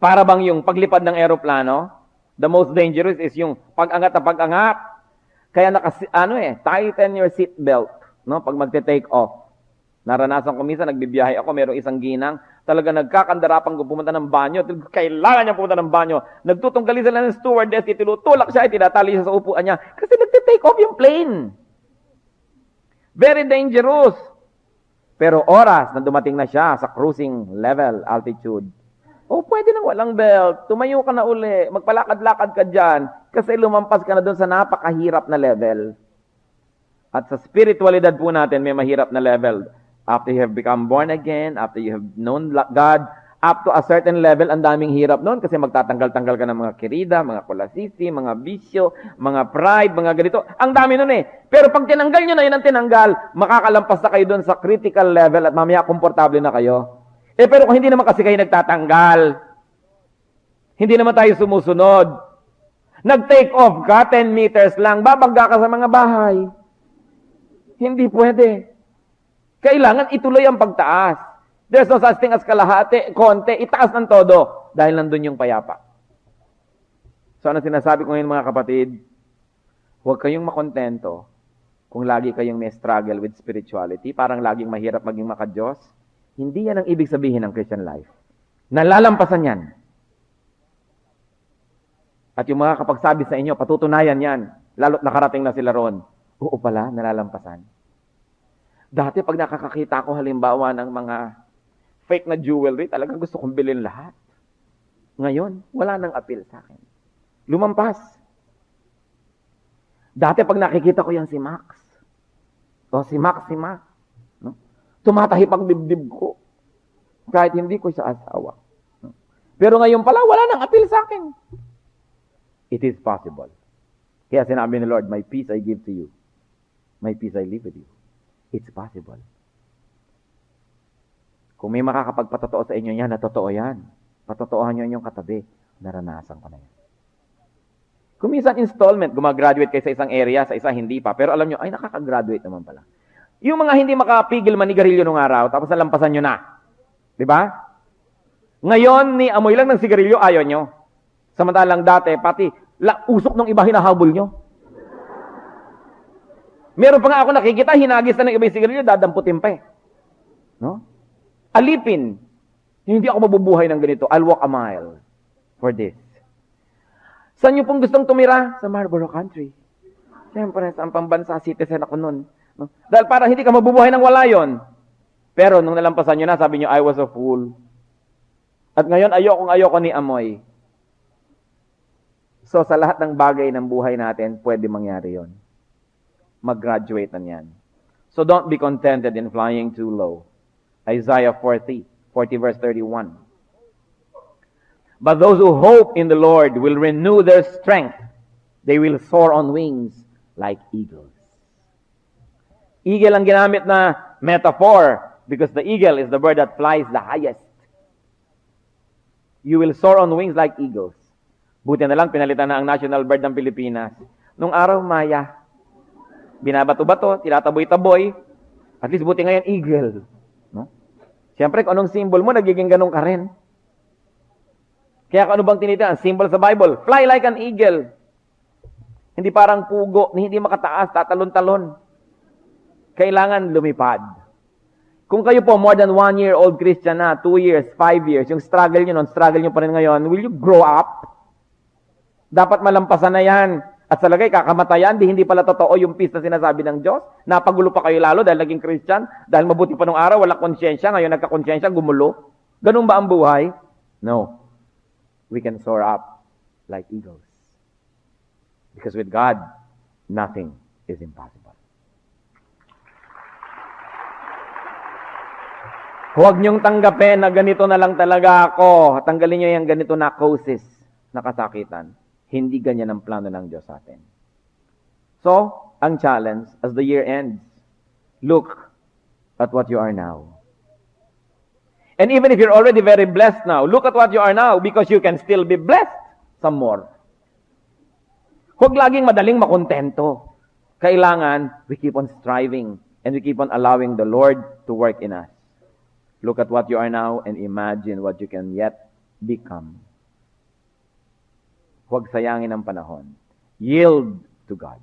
Para bang yung paglipad ng eroplano, the most dangerous is yung pag-angat na pag-angat. Kaya tighten your seatbelt, no? Pag magte-take off. Naranasan ko minsan, nagbibiyahe ako, merong isang ginang, talaga nagkakandarapang pumunta ng banyo, kailangan niya pumunta ng banyo. Nagtutunggali sila ng stewardess, itinutulak siya, itinatali siya sa upuan niya, kasi nagte-take off yung plane. Very dangerous. Pero oras na dumating na siya sa cruising level, altitude, pwede nang walang belt. Tumayo ka na uli. Magpalakad-lakad ka dyan. Kasi lumampas ka na doon sa napakahirap na level. At sa spiritualidad po natin, may mahirap na level. After you have become born again, after you have known God, up to a certain level, ang daming hirap noon kasi magtatanggal-tanggal ka ng mga kirida, mga kulasisi, mga bisyo, mga pride, mga ganito. Ang dami noon eh. Pero pag tinanggal nyo na yun ang tinanggal, makakalampas na kayo doon sa critical level at mamaya komportable na kayo. Pero kung hindi naman kasi kayo nagtatanggal, hindi naman tayo sumusunod, nag-take off ka, 10 meters lang, babangga ka sa mga bahay. Hindi pwede. Kailangan ituloy ang pagtaas. There's no such thing as kalahati, konti, itaas ng todo, dahil nandun yung payapa. So ano sinasabi ko ngayon mga kapatid? Huwag kayong makontento kung lagi kayong may struggle with spirituality, parang laging mahirap maging maka-Diyos. Hindi yan ang ibig sabihin ng Christian life. Nalalampasan yan. At yung mga kapagsabi sa inyo, patutunayan yan. Lalo't nakarating na sila ron. Oo pala, nalalampasan. Dati pag nakakakita ko halimbawa ng mga fake na jewelry, talagang gusto kong bilhin lahat. Ngayon, wala nang appeal sa akin. Lumampas. Dati pag nakikita ko yan si Max. Si Max. No? Tumatahip ang dibdib ko. Kahit hindi ko siya asawa. No? Pero ngayon pala, wala nang appeal sa akin. It is possible. Kaya sinabi ni Lord, my peace I give to you. My peace I leave with you. It's possible. Kung may makakapagpatotoo sa inyo yan, na totoo yan. Patotoohan nyo yung katabi. Naranasan ko na yan. Kung minsan installment, gumagraduate kayo sa isang area, sa isa hindi pa. Pero alam nyo, ay nakakagraduate naman pala. Yung mga hindi makapigil manigarilyo nung araw, tapos nalampasan nyo na. Di ba? Ngayon, ni amoy lang ng sigarilyo, ayaw nyo. Samantalang dati, pati usok ng iba hinahabol nyo. Meron pa nga ako nakikita, hinagis na ng iba yung sigarilyo, dadamputin pa eh. No? Alipin. Hindi ako mabubuhay ng ganito. I'll walk a mile for this. Saan nyo pong gustong tumira? Sa Marlborough Country. Siyempre, sa pambansa, citizen ako nun. No? Dahil para hindi ka mabubuhay ng wala yun. Pero nung nalampasan nyo na, sabi nyo, I was a fool. At ngayon, ayoko ni amoy. So, sa lahat ng bagay ng buhay natin, pwede mangyari yon. Mag-graduate na yan. So don't be contented in flying too low. Isaiah 40 verse 31. But those who hope in the Lord will renew their strength. They will soar on wings like eagles. Eagle ang ginamit na metaphor because the eagle is the bird that flies the highest. You will soar on wings like eagles. Buti na lang, pinalitan na ang national bird ng Pilipinas. Nung araw, maya. Binabato-bato, tinataboy-taboy. At least buti ngayon, eagle. No? Siyempre, kung anong symbol mo, nagiging ganun ka rin. Kaya kung ano bang tinitin, ang symbol sa Bible, fly like an eagle. Hindi parang pugo, hindi makataas, tatalon-talon. Kailangan lumipad. Kung kayo po, more than 1-year-old Christian na, 2 years, 5 years, yung struggle nyo pa rin ngayon, will you grow up? Dapat malampasan na yan. At sa lagay, kakamatayan, hindi pala totoo yung peace na sinasabi ng Diyos. Napagulo pa kayo lalo dahil naging Christian, dahil mabuti pa nung araw, wala konsyensya, ngayon nagka-konsyensya, gumulo. Ganun ba ang buhay? No. We can soar up like eagles. Because with God, nothing is impossible. Huwag niyong tanggapin na ganito na lang talaga ako. Tanggalin niyo yung ganito na causes, na kasakitan. Hindi ganyan ang plano ng Diyos sa atin. So, ang challenge, as the year ends, look at what you are now. And even if you're already very blessed now, look at what you are now because you can still be blessed some more. Huwag laging madaling makontento. Kailangan, we keep on striving and we keep on allowing the Lord to work in us. Look at what you are now and imagine what you can yet become. Huwag sayangin ang panahon. Yield to God.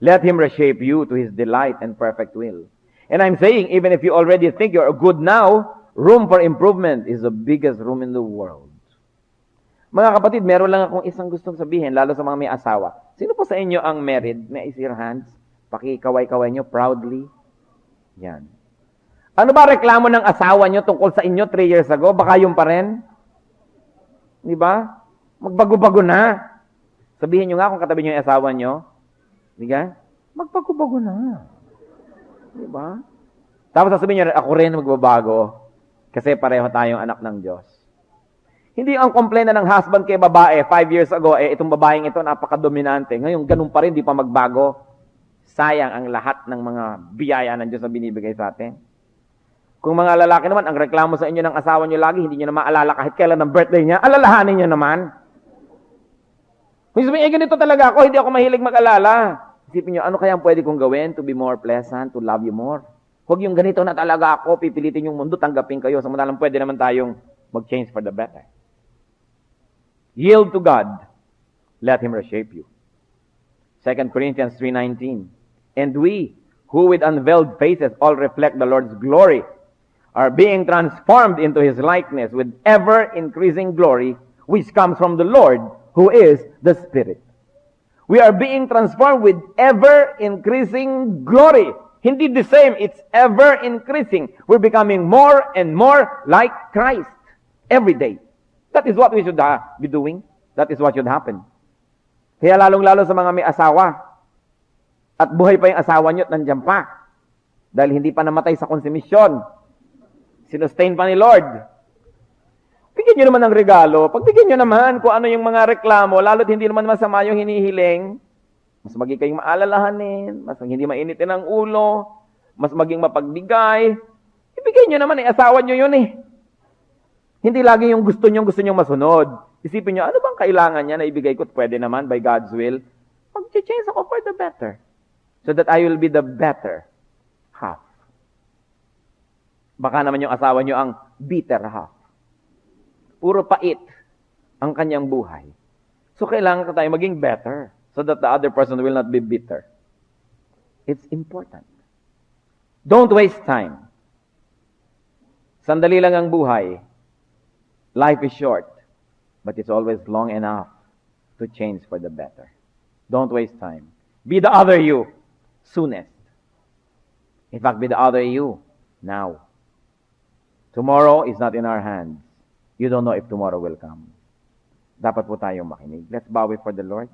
Let Him reshape you to His delight and perfect will. And I'm saying, even if you already think you're good now, room for improvement is the biggest room in the world. Mga kapatid, meron lang akong isang gustong sabihin, lalo sa mga may asawa. Sino po sa inyo ang married? May raise your hands. Pakikaway-kaway nyo proudly. Yan. Ano ba reklamo ng asawa nyo tungkol sa inyo 3 years ago? Baka yung pa rin? Di ba? Magbago-bago na. Sabihin nyo nga kung katabi nyo yung asawa nyo. Di ba? Magbago-bago na. Di ba? Tapos sasabihin nyo, ako rin magbabago. Kasi pareho tayong anak ng Diyos. Hindi ang complaint na ng husband kay babae 5 years ago, itong babaeng ito napaka-dominante. Ngayon, ganun pa rin, di pa magbago. Sayang ang lahat ng mga biyaya ng Diyos na binibigay sa atin. Kung mga lalaki naman, ang reklamo sa inyo ng asawa nyo lagi, hindi nyo na maalala kahit kailan ng birthday niya, alalahanin nyo naman. Kung sabihin, ganito talaga ako, hindi ako mahilig mag-alala. Isipin nyo, ano kaya pwede kong gawin to be more pleasant, to love you more? Huwag yung ganito na talaga ako, pipilitin yung mundo, tanggapin kayo. Samantalang pwede naman tayong mag-change for the better. Yield to God. Let Him reshape you. 2 Corinthians 3:19. And we, who with unveiled faces all reflect the Lord's glory, are being transformed into His likeness with ever-increasing glory, which comes from the Lord, who is the Spirit. We are being transformed with ever-increasing glory. Hindi the same, it's ever-increasing. We're becoming more and more like Christ every day. That is what we should be doing. That is what should happen. Kaya lalong-lalo sa mga may asawa, at buhay pa yung asawa nyo at nandiyan pa, dahil hindi pa namatay sa konsumisyon, sinustain pa ni Lord. Bigyan nyo naman ng regalo. Pagbigyan nyo naman kung ano yung mga reklamo, lalo't hindi naman masama yung hinihiling, mas maging kayong maalalahanin, mas hindi mainitin ang ulo, mas maging mapagbigay. Ibigay nyo naman, asawa nyo yun eh. Hindi lagi yung gusto nyo masunod. Isipin nyo, ano bang kailangan niya na ibigay ko? Pwede naman, by God's will. Mag-change ako for the better. So that I will be the better half. Baka naman yung asawa nyo ang bitter half. Puro pait ang kanyang buhay. So kailangan ka tayo maging better so that the other person will not be bitter. It's important. Don't waste time. Sandali lang ang buhay. Life is short, but it's always long enough to change for the better. Don't waste time. Be the other you soonest. In fact, be the other you now. Tomorrow is not in our hands. You don't know if tomorrow will come. Dapat po tayong makinig. Let's bow before the Lord.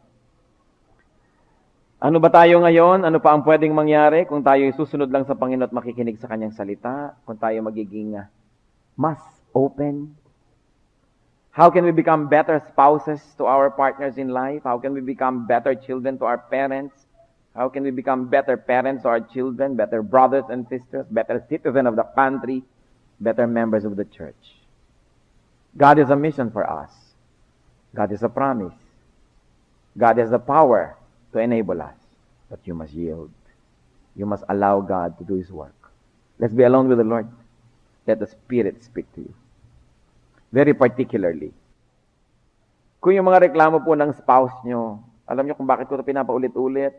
Ano ba tayo ngayon? Ano pa ang pwedeng mangyari kung tayo susunod lang sa Panginoon at makikinig sa Kanyang salita? Kung tayo magiging mas open? How can we become better spouses to our partners in life? How can we become better children to our parents? How can we become better parents to our children, better brothers and sisters, better citizens of the country, better members of the church? God is a mission for us. God is a promise. God has the power to enable us. But you must yield. You must allow God to do His work. Let's be alone with the Lord. Let the Spirit speak to you. Very particularly, kung yung mga reklamo po ng spouse nyo, alam nyo kung bakit ko ito pinapaulit-ulit?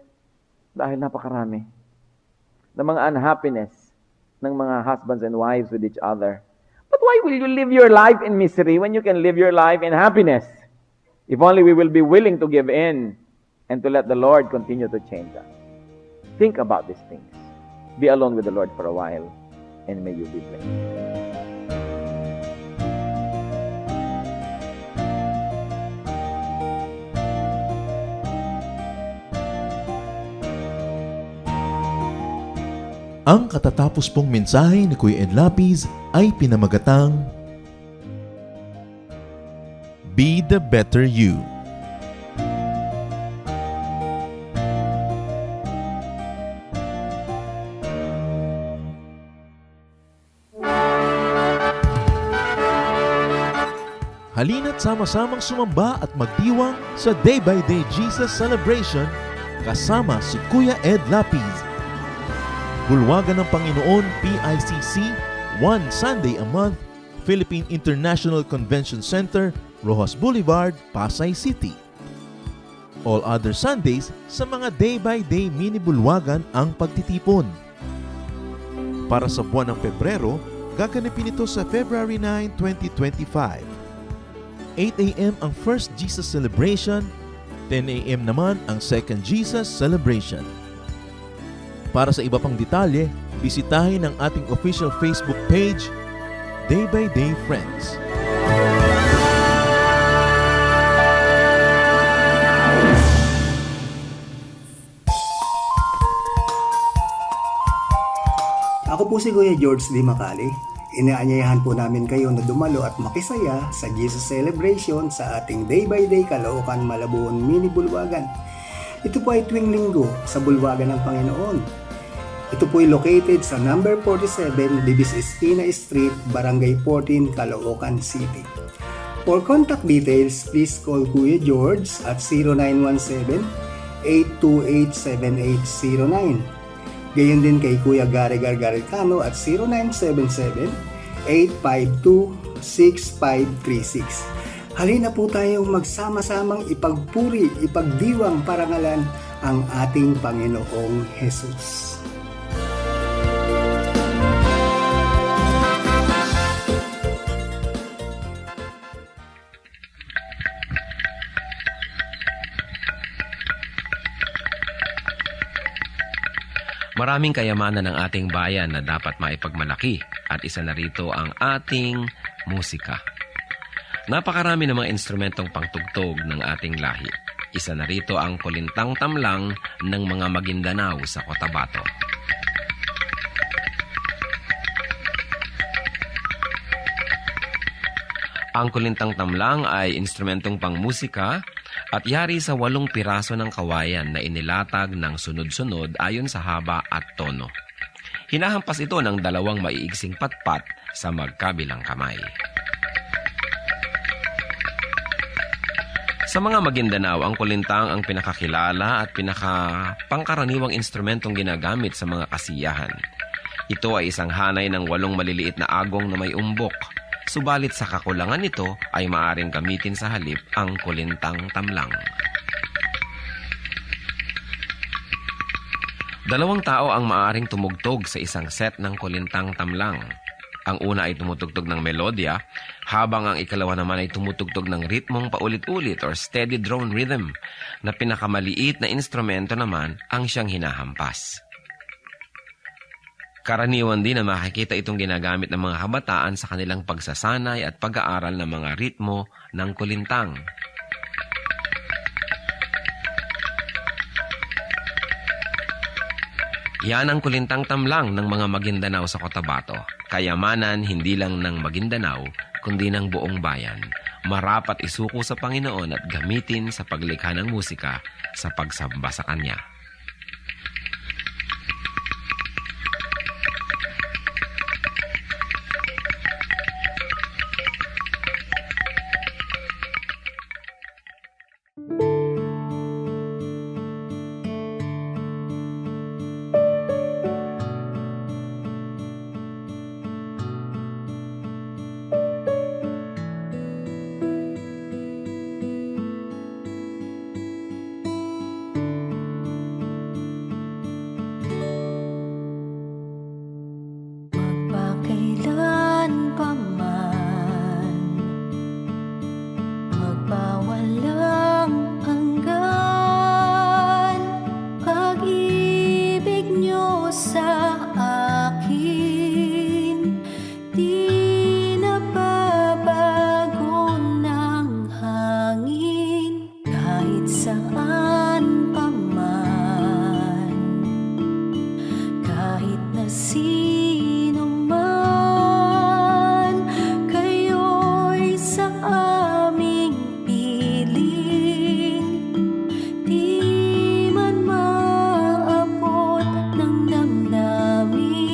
Dahil napakarami ng mga unhappiness ng mga husbands and wives with each other. But why will you live your life in misery when you can live your life in happiness? If only we will be willing to give in and to let the Lord continue to change us. Think about these things. Be alone with the Lord for a while, and may you be blessed. Ang katatapos pong mensahe ni Kuya Ed Lapiz ay pinamagatang Be the Better You. Halina't sama-samang sumamba at magdiwang sa Day by Day Jesus Celebration kasama si Kuya Ed Lapiz. Bulwagan ng Panginoon PICC, one Sunday a month, Philippine International Convention Center, Rojas Boulevard, Pasay City. All other Sundays, sa mga day-by-day mini-bulwagan ang pagtitipon. Para sa buwan ng Pebrero, gaganapin ito sa February 9, 2025. 8 a.m. ang First Jesus Celebration, 10 a.m. naman ang Second Jesus Celebration. Para sa iba pang detalye, bisitahin ang ating official Facebook page, Day by Day Friends. Ako po si Kuya George D. Macali. Inaanyayahan po namin kayo na dumalo at makisaya sa Jesus Celebration sa ating Day by Day Caloocan Malabon Mini Bulwagan. Ito po ay tuwing linggo sa Bulwagan ng Panginoon. Ito po ay located sa number 47 Libis Espina Street, Barangay 14, Caloocan City. For contact details, please call Kuya George at 0917-828-7809. Gayon din kay Kuya Gary Gargaricano at 0977-852-6536. Halina po tayong magsama-samang ipagpuri, ipagdiwang parangalan ang ating Panginoong Jesus. Maraming kayamanan ng ating bayan na dapat maipagmalaki at isa na rito ang ating musika. Napakarami ng mga instrumentong pangtugtog ng ating lahi. Isa na rito ang kulintang tamlang ng mga Maguindanao sa Cotabato. Ang kulintang tamlang ay instrumentong pangmusika at yari sa 8 piraso ng kawayan na inilatag ng sunod-sunod ayon sa haba at tono. Hinahampas ito ng 2 maiigsing patpat sa magkabilang kamay. Sa mga Maguindanao, ang kulintang ang pinakakilala at pinakapangkaraniwang instrumentong ginagamit sa mga kasiyahan. Ito ay isang hanay ng 8 maliliit na agong na may umbok. Subalit sa kakulangan nito ay maaaring gamitin sa halip ang kulintang tamlang. 2 tao ang maaaring tumugtog sa isang set ng kulintang tamlang. Ang una ay tumutugtog ng melodya, habang ang ikalawa naman ay tumutugtog ng ritmong paulit-ulit or steady drone rhythm, na pinakamaliit na instrumento naman ang siyang hinahampas. Karaniwan din na makikita itong ginagamit ng mga kabataan sa kanilang pagsasanay at pag-aaral ng mga ritmo ng kulintang. Yan ang kulintang tamlang ng mga Maguindanao sa Cotabato. Kayamanan hindi lang ng Maguindanao, kundi ng buong bayan. Marapat isuko sa Panginoon at gamitin sa paglikha ng musika sa pagsamba sa Kanya. Magpakailan pa man, magpawalang hanggan, pag-ibig niyo sa akin, di nababago ng hangin, kahit saan pa man, kahit na sino man, kayo'y sa aming piling, di man maabot ng damdamin.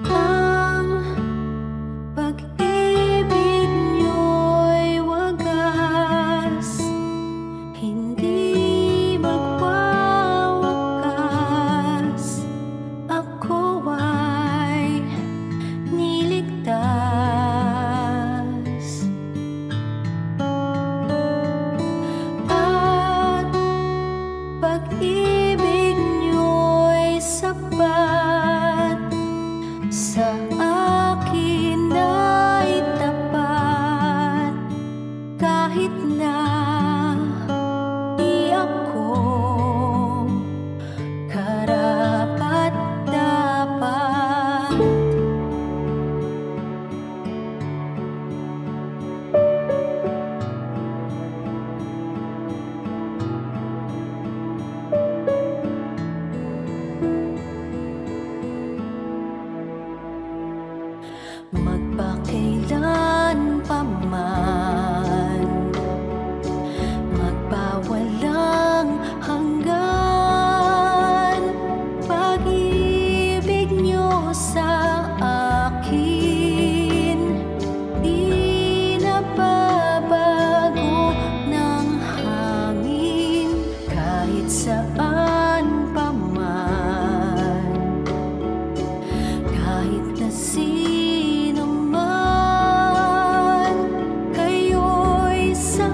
Ang pag-ibig niyo'y wagas, hindi magwawakas. Ako ay niligtas, at pag-ibig niyo'y sapat, sa akin ay tapat, kahit na di ako karapat-dapat. Magpakailan pa man, magpawalang hanggan, pag-ibig niyo sa akin, di nababago ng hangin, kahit saan pa man, kahit na sino man, kayo'y sa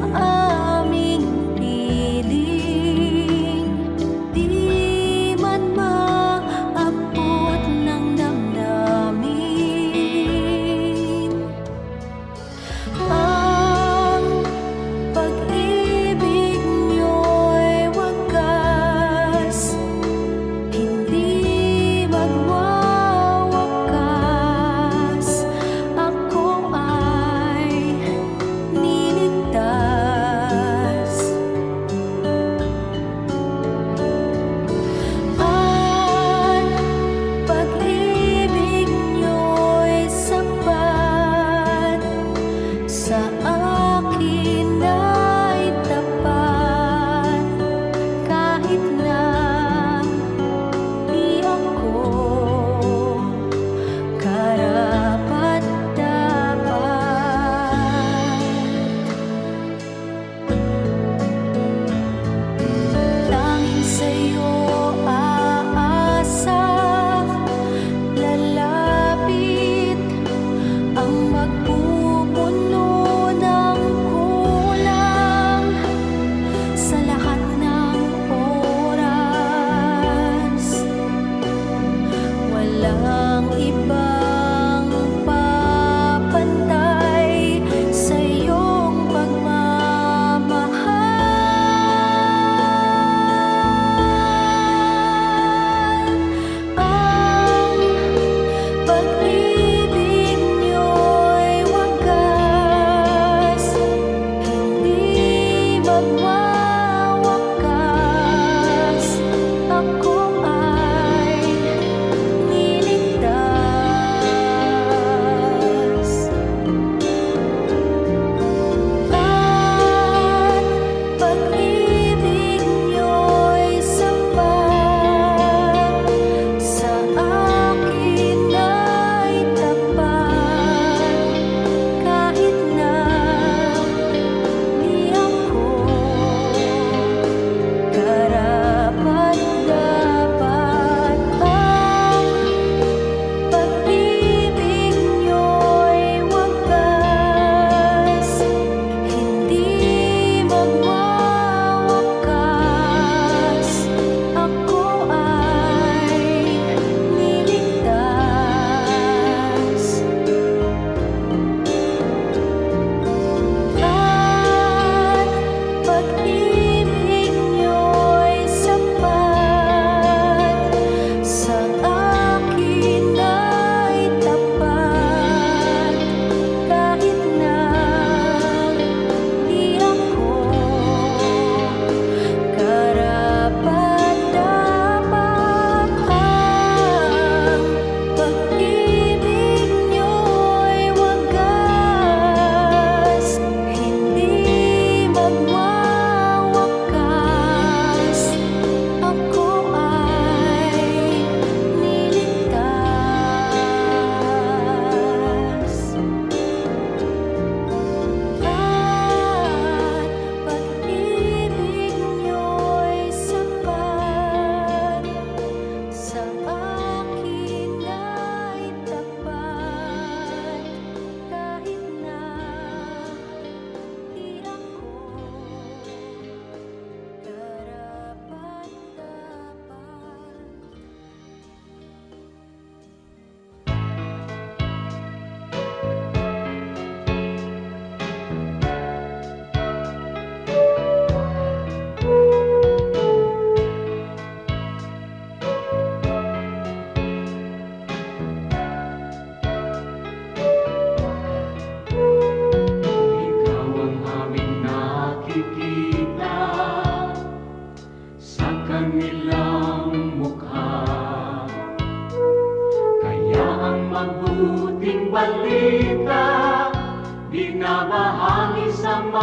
aming piling, di man maabot ng damdamin. Ang pag-ibig niyo'y wagas,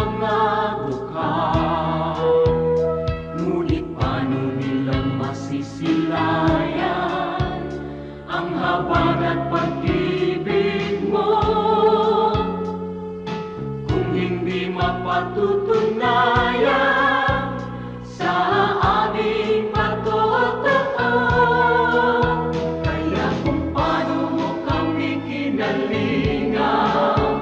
mga dukha. Ngunit paano nilang masisilayan ang habag at pag-ibig mo kung hindi mapatutunayan sa aming patotoo? Kaya kung paano mo kami kinalingan,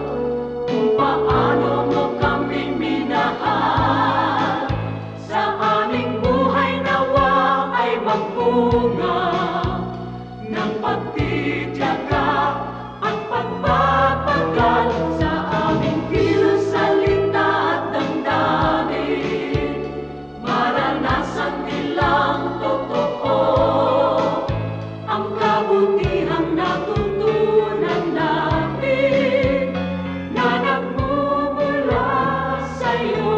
kung paano mo kami minahal, sa aming buhay nawa ay magbunga ng pagtitiyaga at pagpapagal sa aming kilos, salita at damdamin. Maranasan nilang totoo ang kabutihang natutunan namin na nagmumula sa'yo.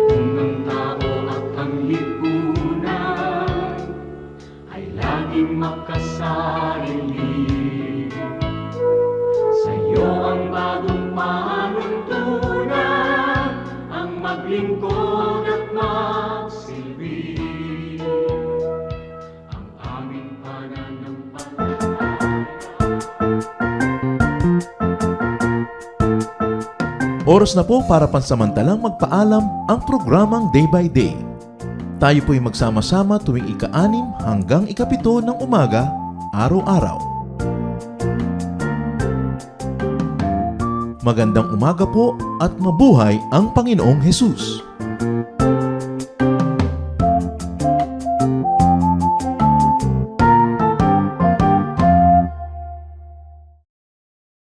Kung ang tao at ang lipunan ay laging makasarili, sa'yo ang bagong panuntunan, ang maglingkod at magsilbi. Ang aming pananampalataya. Oras na po para pansamantalang magpaalam ang programang Day by Day. Tayo po'y magsama-sama tuwing ika-6 hanggang ika-7 ng umaga, araw-araw. Magandang umaga po at mabuhay ang Panginoong Hesus!